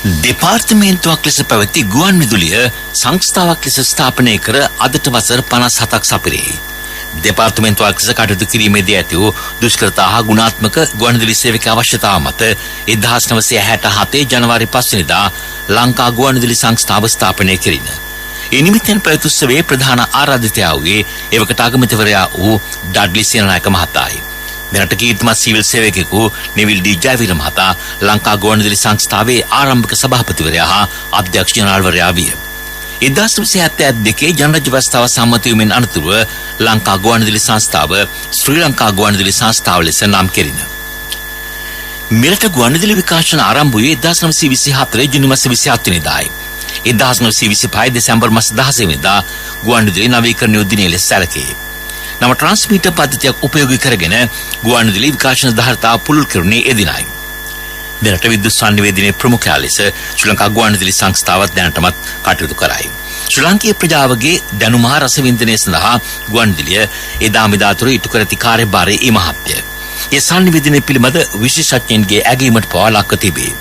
දෙපාර්තමේන්තුවක් ලෙස පැවති ගුවන් විදුලිය සංස්ථාවක් ලෙස ස්ථාපනය කර අදට වසර 57ක් සපිරේ. දෙපාර්තමේන්තුවක් ලෙස කටයුතු කිරීමේදී ඇති වූ දුෂ්කරතා හා ගුණාත්මක ගුවන් විදුලි සේවක අවශ්‍යතාව මත 1967 ජනවාරි 5 වෙනිදා ලංකා ගුවන් විදුලි සංස්ථාව ස්ථාපනය කෙරිණ. ඒ නිමිත්තෙන් පැවති උත්සවයේ ප්‍රධාන ආරාධිතයා වූයේ එවකට අගමැතිවරයා වූ ඩඩ්ලි සේනානායක මහතායි. මෙරට කීර්තිමත් සිවිල් සේවකයෙකු නෙවිල් ඩී ජයවීර මහතා ලංකා ගුවන් විදුලි සංස්ථාවේ ආරම්භක සභාපතිවරයා හා අධ්‍යක්ෂ ජනරාල්වරයා විය. 1972 ජනරාජ්‍ය ව්‍යවස්ථාව සම්මත වීමෙන් අනතුරුව ලංකා ගුවන් විදුලි සංස්ථාව ශ්‍රී ලංකා ගුවන් විදුලි සංස්ථාව ලෙස නම් කෙරිණ. මෙරට ගුවන් විදුලි විකාශන ආරම්භ වූයේ 1924 ජුනි මාස 27 වෙනිදායි. 1925 දෙසැම්බර් මාස 16 වෙනිදා ගුවන් විදුලි නවීකරණ දිනය ලෙස සැලකේ. නම ට්‍රාන්ස්මීටර් පද්ධතියක් උපයෝගී කරගෙන ගුවන් විදුලි විකාශන ධාරිතාව පුළුල් කෙරුණේ එදිනයි. මෙරට විද්‍යුත් සංනිවේදනයේ ප්‍රමුඛයා ලෙස ශ්‍රී ලංකා ගුවන් විදුලි සංස්ථාවත් දැනටමත් කටයුතු කරයි. ශ්‍රී ලාංකීය ප්‍රජාවගේ දැනුම හා රසවින්දනය සඳහා ගුවන් විදුලිය එදා මෙදා තුර ඉටු කර ඇති කාර්යභාරය ඉමහත්ය. ඒ සංනිවේදනය පිළිබඳ විශේෂඥයින්ගේ ඇගීමට පවා ලක්ව තිබේ.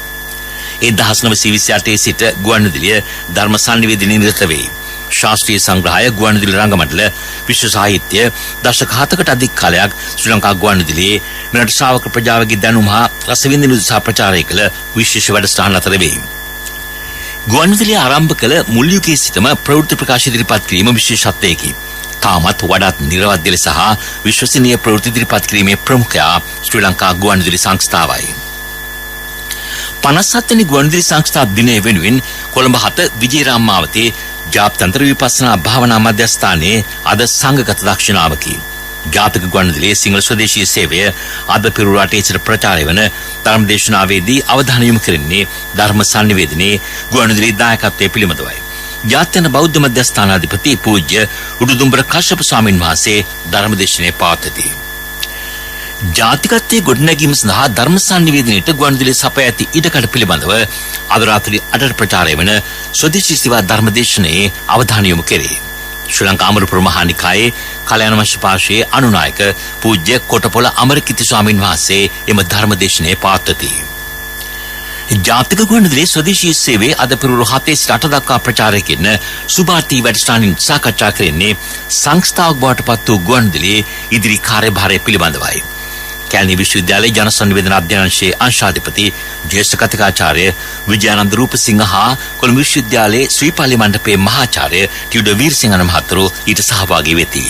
1928 සිට ගුවන් විදුලිය ධර්ම සංනිවේදනයේ නිරත වේ. ශාස්ත්‍රීය සංග්‍රහය ගුවන් විදුලි රංගමණ්ඩල විශ්ව සාහිත්‍ය දශක 7කට අධික කාලයක් ශ්‍රී ලංකා ගුවන් විදුලියේ මෙරට ශ්‍රාවක ප්‍රජාවගේ දැනුම හා රසවින්දනය උදෙසා ප්‍රචාරය කළ විශේෂ වැඩසටහන් අතර වේ. ගුවන් විදුලිය ආරම්භ කළ මුල් යුගයේ සිටම ප්‍රවෘත්ති ප්‍රකාශ ඉදිරිපත් කිරීම විශේෂත්වයකි. තාමත් වඩාත් නිර්වද්‍ය ලෙස හා විශ්වසනීය ප්‍රවෘත්ති ඉදිරිපත් කිරීමේ ප්‍රමුඛයා ශ්‍රී ලංකා ගුවන් විදුලි සංස්ථාවයි. 57 වෙනි ගුවන් විදුලි සංස්ථා දිනය වෙනුවෙන් කොළඹ 7 විජේරාම මාවතේ ජාත්‍යන්තර විපස්සනා භාවනා මධ්‍යස්ථානයේ අද සංඝගත දක්ෂිනාවකි. ජාතික ගුවන් විදුලියේ සිංහල ස්වදේශීය සේවය අද පෙර රටේ සිට ප්‍රචාරය වන ධර්මදේශනාවේදී අවධානය යොමු කරන්නේ ධර්ම සංනිවේදනයේ ගුවන් විදුලි දායකත්වයේ පිළිබඳවයි. ජාත්‍යන්තර බෞද්ධ මධ්‍යස්ථානාධිපති පූජ්‍ය උඩුදුම්බර කශ්‍යප ස්වාමීන් වහන්සේ ධර්මදේශනය පවත්වති. ජාතිකත්වයේ ගොඩනැගීම සඳහා ධර්ම සංනිවේදනයට ගුවන් විදුලිය සපයා ඇති ඉඩකඩ පිළිබඳව අද රාත්‍රී 8ට ප්‍රචාරය වන ස්වදේශී සේවා ධර්මදේශනයේ අවධානය යොමු කෙරේ. ශ්‍රී ලංකා අමරපුර මහා නිකායේ කල්‍යාණ වංශ පාර්ශ්වයේ අනුනායක පූජ්‍ය කොටපොළ අමරකීර්ති ස්වාමීන් වහන්සේ එම ධර්මදේශනයේ පවත්වති. ජාතික ගුවන් විදුලියේ ස්වදේශී සේවයේ අද පෙරවරු 7 සිට 8 දක්වා ප්‍රචාරය කරන සුභාර්ථී වැඩසටහනින් සාකච්ඡා කරන්නේ සංස්ථාවක් බවට පත් වූ ගුවන් විදුලියේ ඉදිරි කාර්යභාරය පිළිබඳවයි. කැලණි විශ්වවිද්‍යාලයේ ජන සංනිවේදන අධ්‍යයනාංශයේ අංශාධිපති ජ්‍යෙෂ්ඨ කතිකාචාර්ය විජයානන්ද රූපසිංහ හා කොළඹ විශ්වවිද්‍යාලයේ ශ්‍රීපාලි මණ්ඩපයේ මහාචාර්ය ටියුඩර් වීරසිංහන් මහතුරු ඊට සහභාගී වෙති.